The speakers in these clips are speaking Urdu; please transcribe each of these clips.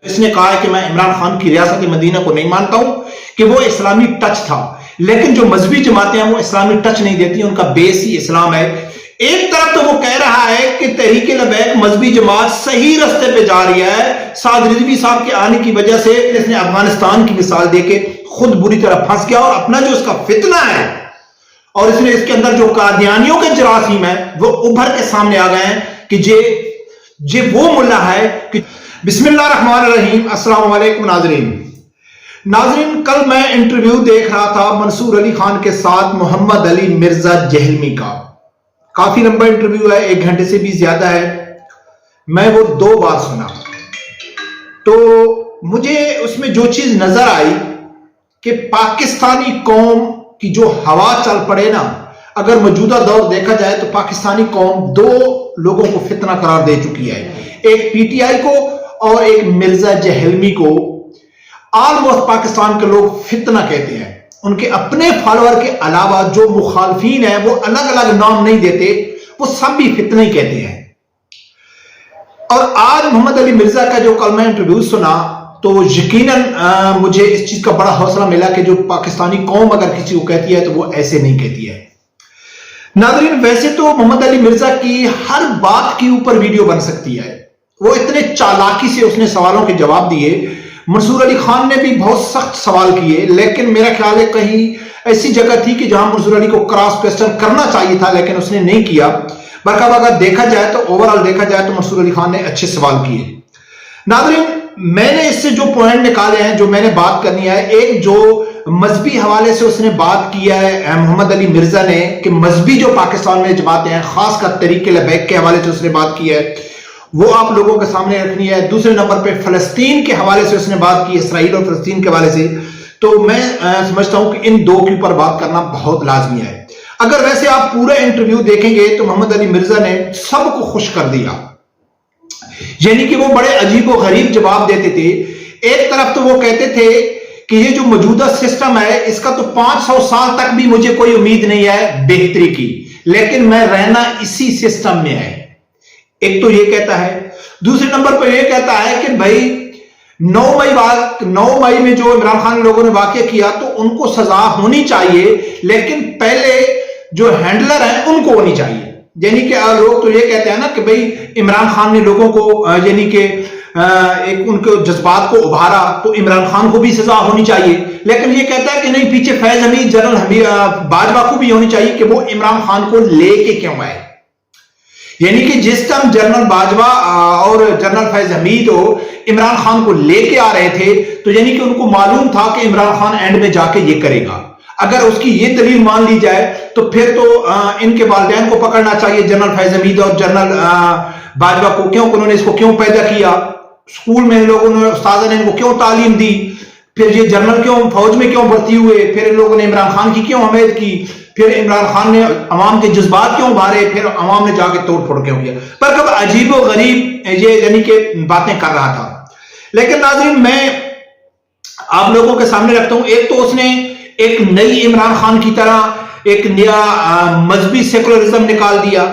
اس نے کہا ہے کہ میں عمران خان کی ریاست مدینہ کو نہیں مانتا ہوں کہ وہ اسلامی ٹچ تھا، لیکن جو مذہبی جماعتیں ہیں وہ اسلامی ٹچ نہیں دیتی، ان کا بیس ہی اسلام ہے۔ ایک طرف تو وہ کہہ رہا ہے کہ تحریک لبیک مذہبی جماعت صحیح رستے پہ جا رہی ہے، سعد رضوی صاحب کے آنے کی وجہ سے اس نے افغانستان کی مثال دے کے خود بری طرح پھنس گیا، اور اپنا جو اس کا فتنہ ہے اور اس نے اس کے اندر جو قادیانیوں کے جراثیم ہیں وہ ابھر کے سامنے آ گئے ہیں کہ یہ وہ ملا ہے کہ بسم اللہ الرحمن الرحیم۔ السلام علیکم ناظرین، کل میں انٹرویو دیکھ رہا تھا منصور علی خان کے ساتھ محمد علی مرزا جہلمی کا، کافی لمبا انٹرویو ہے، 1 گھنٹے سے بھی زیادہ ہے۔ میں وہ 2 بار سنا تو مجھے اس میں جو چیز نظر آئی کہ پاکستانی قوم کی جو ہوا چل پڑے نا، اگر موجودہ دور دیکھا جائے تو پاکستانی قوم 2 لوگوں کو فتنہ قرار دے چکی ہے، ایک پی ٹی آئی کو اور ایک مرزا جہلمی کو۔ آلموسٹ پاکستان کے لوگ فتنہ کہتے ہیں، ان کے اپنے فالوور کے علاوہ جو مخالفین ہیں وہ الگ الگ نام نہیں دیتے، وہ سب بھی فتنہ ہی کہتے ہیں۔ اور آج محمد علی مرزا کا جو کل میں انٹرویو سنا تو یقیناً مجھے اس چیز کا بڑا حوصلہ ملا کہ جو پاکستانی قوم اگر کسی کو کہتی ہے تو وہ ایسے نہیں کہتی ہے۔ ناظرین، ویسے تو محمد علی مرزا کی ہر بات کے اوپر ویڈیو بن سکتی ہے، وہ اتنے چالاکی سے اس نے سوالوں کے جواب دیے۔ منصور علی خان نے بھی بہت سخت سوال کیے، لیکن میرا خیال ہے کہیں ایسی جگہ تھی کہ جہاں منصور علی کو کراس کوسچن کرنا چاہیے تھا، لیکن اس نے نہیں کیا۔ اگر دیکھا جائے تو اوورآل دیکھا جائے تو منصور علی خان نے اچھے سوال کیے۔ ناظرین، میں نے اس سے جو پوائنٹ نکالے ہیں، جو میں نے بات کرنی ہے، ایک جو مذہبی حوالے سے اس نے بات کیا ہے محمد علی مرزا نے کہ مذہبی جو پاکستان میں جماعتیں ہیں، خاص کر تحریک لبیک کے حوالے سے اس نے بات کی ہے، وہ آپ لوگوں کے سامنے رکھنی ہے۔ دوسرے نمبر پہ فلسطین کے حوالے سے اس نے بات کی، اسرائیل اور فلسطین کے حوالے سے، تو میں سمجھتا ہوں کہ ان 2 کے اوپر بات کرنا بہت لازمی ہے۔ اگر ویسے آپ پورا انٹرویو دیکھیں گے تو محمد علی مرزا نے سب کو خوش کر دیا، یعنی کہ وہ بڑے عجیب و غریب جواب دیتے تھے۔ ایک طرف تو وہ کہتے تھے کہ یہ جو موجودہ سسٹم ہے اس کا تو 500 سال تک بھی مجھے کوئی امید نہیں ہے بہتری کی، لیکن میں رہنا اسی سسٹم میں ہے، ایک تو یہ کہتا ہے۔ دوسرے نمبر پر یہ کہتا ہے کہ بھائی 9 مئی میں جو عمران خان لوگوں نے واقع کیا تو ان کو سزا ہونی چاہیے، لیکن پہلے جو ہینڈلر ہیں ان کو ہونی چاہیے۔ یعنی کہ لوگ تو یہ کہتے ہیں نا کہ بھئی عمران خان نے لوگوں کو یعنی کہ ایک ان کے جذبات کو ابھارا تو عمران خان کو بھی سزا ہونی چاہیے، لیکن یہ کہتا ہے کہ نہیں، پیچھے فیض حمید جنرل باجوہ کو بھی ہونی چاہیے کہ وہ عمران خان کو لے کے کیوں آئے۔ یعنی کہ جس ٹائم جنرل باجوہ اور جنرل فیض حمید عمران خان کو لے کے آ رہے تھے تو یعنی کہ ان کو معلوم تھا کہ عمران خان اینڈ میں جا کے یہ کرے گا۔ اگر اس کی یہ دلیل مان لی جائے تو پھر تو ان کے والدین کو پکڑنا چاہیے، جنرل فیض حمید اور جنرل باجوہ کو، کیوں انہوں نے اس کو کیوں پیدا کیا، اسکول میں لوگوں نے استاذہ نے ان کو کیوں تعلیم دی، پھر یہ جنرل کیوں فوج میں کیوں بھرتی ہوئے، پھر ان لوگوں نے عمران خان کی کیوں حمایت کی، پھر عمران خان نے عوام کے جذبات کیوں بھارے، پھر عوام نے جا کے توڑ پھوڑ کیوں کیا۔ پر کب عجیب و غریب یہ یعنی کہ باتیں کر رہا تھا۔ لیکن ناظرین، میں آپ لوگوں کے سامنے رکھتا ہوں، ایک تو اس نے ایک نئی عمران خان کی طرح ایک نیا مذہبی سیکولرزم نکال دیا،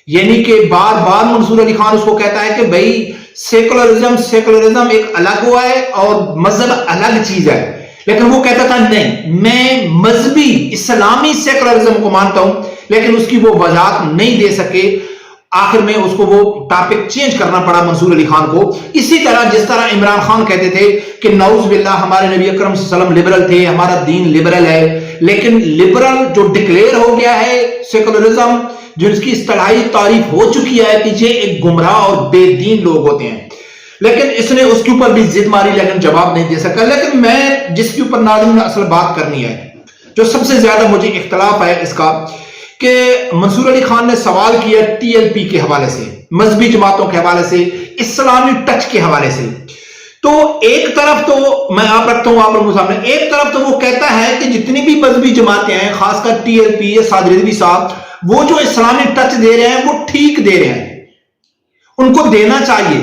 یعنی کہ بار بار منصور علی خان اس کو کہتا ہے کہ بھائی سیکولرزم ایک الگ ہوا ہے اور مذہب الگ چیز ہے، لیکن وہ کہتا تھا نہیں، میں مذہبی اسلامی سیکولرزم کو مانتا ہوں، لیکن اس کی وہ وضاحت نہیں دے سکے۔ آخر میں اس کو وہ ٹاپک چینج کرنا پڑا منصور علی خان کو۔ اسی طرح جس طرح عمران خان کہتے تھے کہ نعوذ باللہ ہمارے نبی اکرم صلی اللہ علیہ وسلم لبرل تھے، ہمارا دین لبرل ہے، لیکن لبرل جو ڈکلیئر ہو گیا ہے سیکولرزم، جو اس کی اصطلاحی تعریف ہو چکی ہے کہ یہ ایک گمراہ اور بے دین لوگ ہوتے ہیں، لیکن اس نے اس کے اوپر بھی ضد ماری لیکن جواب نہیں دے سکا۔ لیکن میں جس کے اوپر ناظرین اصل بات کرنی ہے، جو سب سے زیادہ مجھے اختلاف ہے اس کا، کہ منصور علی خان نے سوال کیا ٹی ایل پی کے حوالے سے، مذہبی جماعتوں کے حوالے سے، اسلامی ٹچ کے حوالے سے۔ تو ایک طرف تو میں آپ رکھتا ہوں آپ لوگوں کے سامنے، ایک طرف تو وہ کہتا ہے کہ جتنی بھی مذہبی جماعتیں ہیں، خاص کر ٹی ایل پی، سعد رضوی صاحب، وہ جو اسلامی ٹچ دے رہے ہیں وہ ٹھیک دے رہے ہیں، ان کو دینا چاہیے۔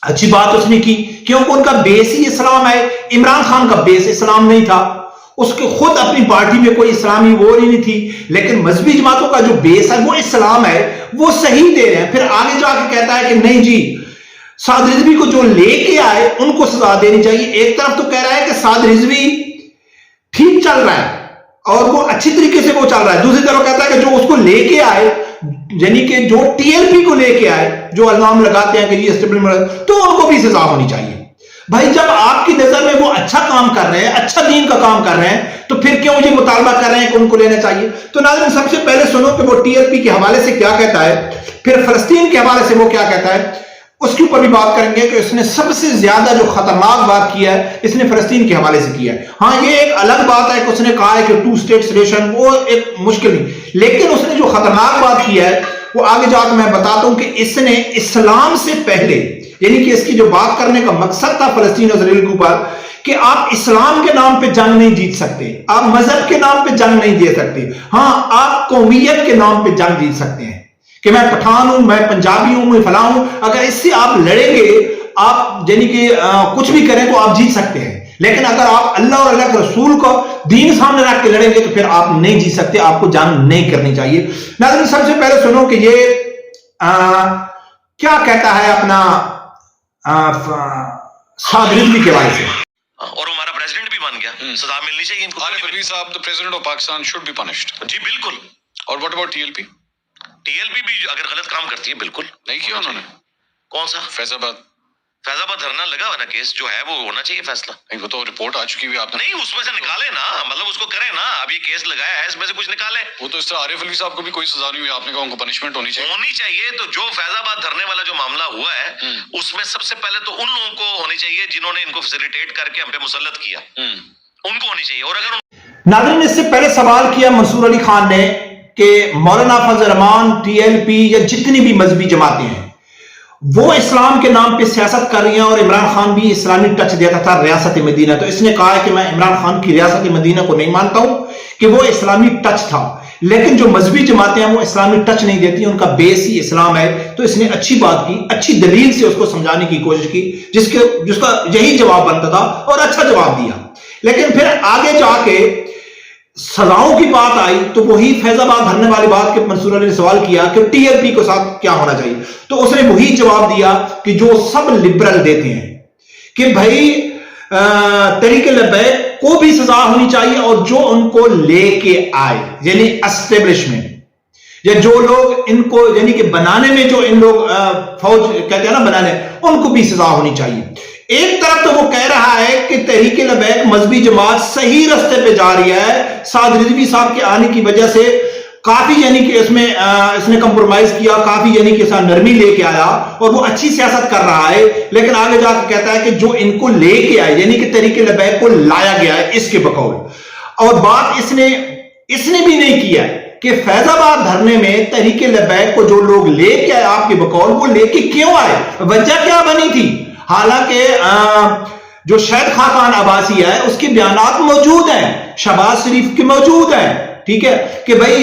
اچھی بات اس نے کی، کیونکہ ان کا بیس ہی اسلام ہے۔ عمران خان کا بیس اسلام نہیں تھا، اس کے خود اپنی پارٹی میں کوئی اسلامی وہ نہیں تھی، لیکن مذہبی جماعتوں کا جو بیس ہے وہ اسلام ہے، وہ صحیح دے رہے ہیں۔ پھر آگے جا کے کہتا ہے کہ نہیں جی سعد رضوی کو جو لے کے آئے ان کو سزا دینی چاہیے. ایک طرف تو کہہ رہا ہے کہ سعد رضوی ٹھیک چل رہا ہے اور وہ اچھی طریقے سے وہ چل رہا ہے, دوسری طرف کہتا ہے کہ جو اس کو لے کے آئے, یعنی کہ جو ٹی ایل پی کو لے کے آئے, جو الزام لگاتے ہیں کہ یہ اسٹیبلشمنٹ, تو ان کو بھی سزا ہونی چاہیے. بھائی جب آپ کی نظر میں وہ اچھا کام کر رہے ہیں, اچھا دین کا کام کر رہے ہیں, تو پھر کیوں یہ مطالبہ کر رہے ہیں کہ ان کو لینا چاہیے؟ تو ناظرین سب سے پہلے سنو کہ وہ ٹی ایل پی کے حوالے سے کیا کہتا ہے, پھر فلسطین کے حوالے سے وہ کیا کہتا ہے, اس کے اوپر بھی بات کریں گے کہ اس نے سب سے زیادہ جو خطرناک بات کیا ہے اس نے فلسطین کے حوالے سے کیا ہے. ہاں یہ ایک الگ بات ہے کہ اس نے کہا ہے کہ 2 اسٹیٹ سولوشن, وہ ایک مشکل نہیں, لیکن اس نے جو خطرناک بات کیا ہے وہ آگے جا کے میں بتاتا ہوں کہ اس نے اسلام سے پہلے, یعنی کہ اس کی جو بات کرنے کا مقصد تھا فلسطین اور اسرائیل کے اوپر, کہ آپ اسلام کے نام پہ جنگ نہیں جیت سکتے, آپ مذہب کے نام پہ جنگ نہیں جیت سکتے, ہاں آپ قومیت کے نام پہ جنگ جیت سکتے ہیں کہ میں پٹھان ہوں, میں پنجابی ہوں, میں فلاں ہوں. اگر اس سے آپ لڑیں گے, آپ یعنی کہ کچھ بھی کریں تو آپ جیت سکتے ہیں, لیکن اگر آپ اللہ اور اللہ کے رسول کو دین سامنے رکھ کے لڑیں گے تو پھر آپ نہیں جیت سکتے, آپ کو جنگ نہیں کرنی چاہیے. ناظرین سب سے پہلے سنو کہ یہ کیا کہتا ہے اپنا سعد رضوی کے بارے سے. اور ہمارا پریزیڈنٹ بھی بن گیا, سزا ملنی چاہیے ان کو. عارف الوی صاحب, the president of Pakistan should be punished. جی بالکل. اور what about TLP? T L P بھی اگر غلط کام کرتی ہے بالکل نہیں کیا انہوں نے. کون سا؟ فیض آباد دھرنا لگا ہوا نا, کیس جو ہے وہ ہونا چاہیے فیصلہ. نہیں, وہ تو رپورٹ آ چکی ہوئی آپ نے. نہیں اس میں سے نکالے نا, مطلب اس کو کرے نا, اب یہ کیس لگایا ہے اس میں سے کچھ نکالے. وہ تو اس طرح عارف الوی صاحب کو بھی کوئی سزا نہیں ہوئی, آپ نے کہا ان کو پنشمنٹ ہونی چاہیے. تو جو فیض آباد دھرنے والا جو معاملہ ہوا ہے اس میں سب سے پہلے تو ان لوگوں کو ہونی چاہیے جنہوں نے ان کو فیسیلیٹیٹ کر کے ہم پہ مسلط کیا, ان کو ہونی چاہیے. اور اگر ناظرین اس سے پہلے سوال کیا منصور علی خان نے کہ مولانا فضل الرحمان, ٹی ایل پی یا جتنی بھی مذہبی جماعتیں ہیں وہ اسلام کے نام پہ سیاست کر رہی ہیں, اور عمران خان بھی اسلامی ٹچ دیتا تھا ریاست مدینہ. تو اس نے کہا ہے کہ میں عمران خان کی ریاست مدینہ کو نہیں مانتا ہوں کہ وہ اسلامی ٹچ تھا, لیکن جو مذہبی جماعتیں ہیں وہ اسلامی ٹچ نہیں دیتی, ان کا بیس ہی اسلام ہے. تو اس نے اچھی بات کی, اچھی دلیل سے اس کو سمجھانے کی کوشش کی, جس کا یہی جواب بنتا تھا, اور اچھا جواب دیا. لیکن پھر آگے جا کے سزاؤں کی بات آئی تو وہی فیض آباد دھرنے والی بات کے منصور علی نے سوال کیا کہ ٹی ایل پی کے ساتھ کیا ہونا چاہیے. تو اس نے وہی جواب دیا کہ جو سب لبرل دیتے ہیں کہ بھائی طریق لبیک کو بھی سزا ہونی چاہیے, اور جو ان کو لے کے آئے یعنی اسٹیبلشمنٹ, یا جو لوگ ان کو یعنی کہ بنانے میں جو ان لوگ فوج کہتے ہیں نا بنانے, ان کو بھی سزا ہونی چاہیے. ایک طرف تو وہ کہہ رہا ہے کہ تحریک لبیک مذہبی جماعت صحیح رستے پہ جا رہی ہے, سعد رضوی صاحب کے آنے کی وجہ سے کافی یعنی کہ اس نے کمپرومائز کیا, کافی یعنی کہ نرمی لے کے آیا اور وہ اچھی سیاست کر رہا ہے. لیکن آگے جا کے کہتا ہے کہ جو ان کو لے کے آئے یعنی کہ تحریک لبیک کو لایا گیا ہے اس کے بقول, اور بات اس نے بھی نہیں کیا ہے کہ فیض آباد دھرنے میں تحریک لبیک کو جو لوگ لے کے آئے آپ کے بقول, وہ لے کے کیوں آئے, وجہ کیا بنی تھی. حالانکہ جو شہید خاقان عباسی ہے اس کے بیانات موجود ہیں, شہباز شریف کے موجود ہیں, ٹھیک ہے, کہ بھائی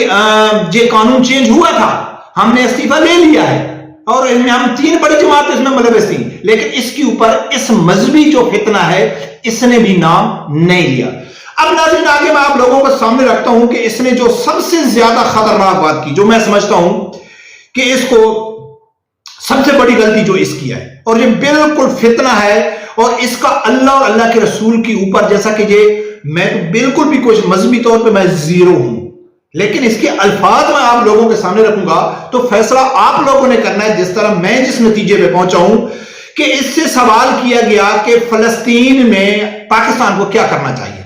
یہ قانون چینج ہوا تھا, ہم نے استعفیٰ لے لیا ہے, اور ہم 3 بڑی جماعتیں اس میں ملوث تھیں, لیکن اس کے اوپر اس مذہبی جو فتنہ ہے اس نے بھی نام نہیں لیا. اب ناظرین آگے میں آپ لوگوں کو سامنے رکھتا ہوں کہ اس نے جو سب سے زیادہ خطرناک بات کی, جو میں سمجھتا ہوں کہ اس کو سب سے بڑی غلطی جو اس کی ہے, اور یہ بالکل فتنہ ہے, اور اس کا اللہ اور اللہ کے رسول کے اوپر, جیسا کہ یہ میں تو بالکل بھی کوئی مذہبی طور پہ میں زیرو ہوں, لیکن اس کے الفاظ میں آپ لوگوں کے سامنے رکھوں گا تو فیصلہ آپ لوگوں نے کرنا ہے, جس طرح میں جس نتیجے پہ پہنچا ہوں کہ اس سے سوال کیا گیا کہ فلسطین میں پاکستان کو کیا کرنا چاہیے.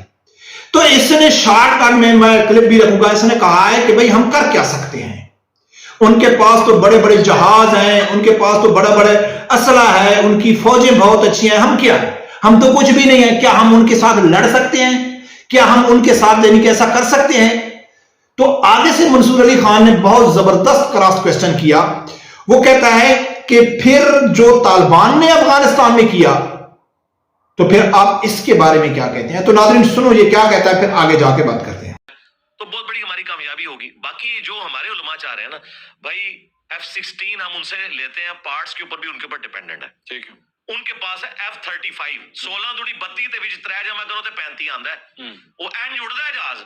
تو اس نے شارٹ کٹ میں کلپ بھی رکھوں گا, اس نے کہا ہے کہ بھئی ہم کر کیا سکتے ہیں, ان کے پاس تو بڑے بڑے جہاز ہیں, ان کے پاس تو بڑے بڑے اسلحہ ہے, ان کی فوجیں بہت اچھی ہیں, ہم کیا, ہم تو کچھ بھی نہیں ہیں, کیا ہم ان کے ساتھ لڑ سکتے ہیں, کیا ہم ان کے ساتھ یعنی کہ ایسا کر سکتے ہیں. تو آگے سے منصور علی خان نے بہت زبردست کراس کوسچن کیا, وہ کہتا ہے کہ پھر جو طالبان نے افغانستان میں کیا تو پھر آپ اس کے بارے میں کیا کہتے ہیں. تو ناظرین سنو یہ کیا کہتا ہے, پھر آگے جا کے بات کرتے ہیں. تو بہت بڑی ہماری کامیابی ہوگی. باقی جو ہمارے علماء چاہ رہے ہیں نا بھائی, F-16 ہم ان سے لیتے ہیں, پارٹس کے اوپر بھی ان کے اوپر ڈیپینڈنٹ ہے, ٹھیک ہے. ان کے پاس ہے F-35 16 دوڑی 32 تے وچ 3 جمع کرو تے 35 آندا ہے, وہ اینج اڑدا ہے جہاز,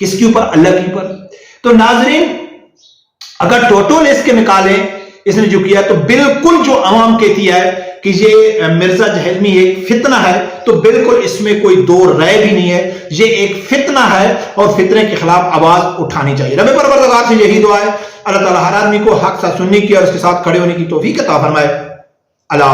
کس کے اوپر؟ اللہ کے اوپر. تو ناظرین اگر ٹوٹل اس کے نکالیں اس نے جو کیا تو بالکل جو عوام کہتی ہے کہ یہ مرزا جہلمی ایک فتنہ ہے تو بالکل اس میں کوئی دو رائے بھی نہیں ہے. یہ ایک فتنہ ہے اور فتنے کے خلاف آواز اٹھانی چاہیے. رب پروردگار سے یہی دعا ہے اللہ تعالیٰ ہر آدمی کو حق ساتھ سننے کی اور اس کے ساتھ کھڑے ہونے کی توفیق عطا فرمائے. اللہ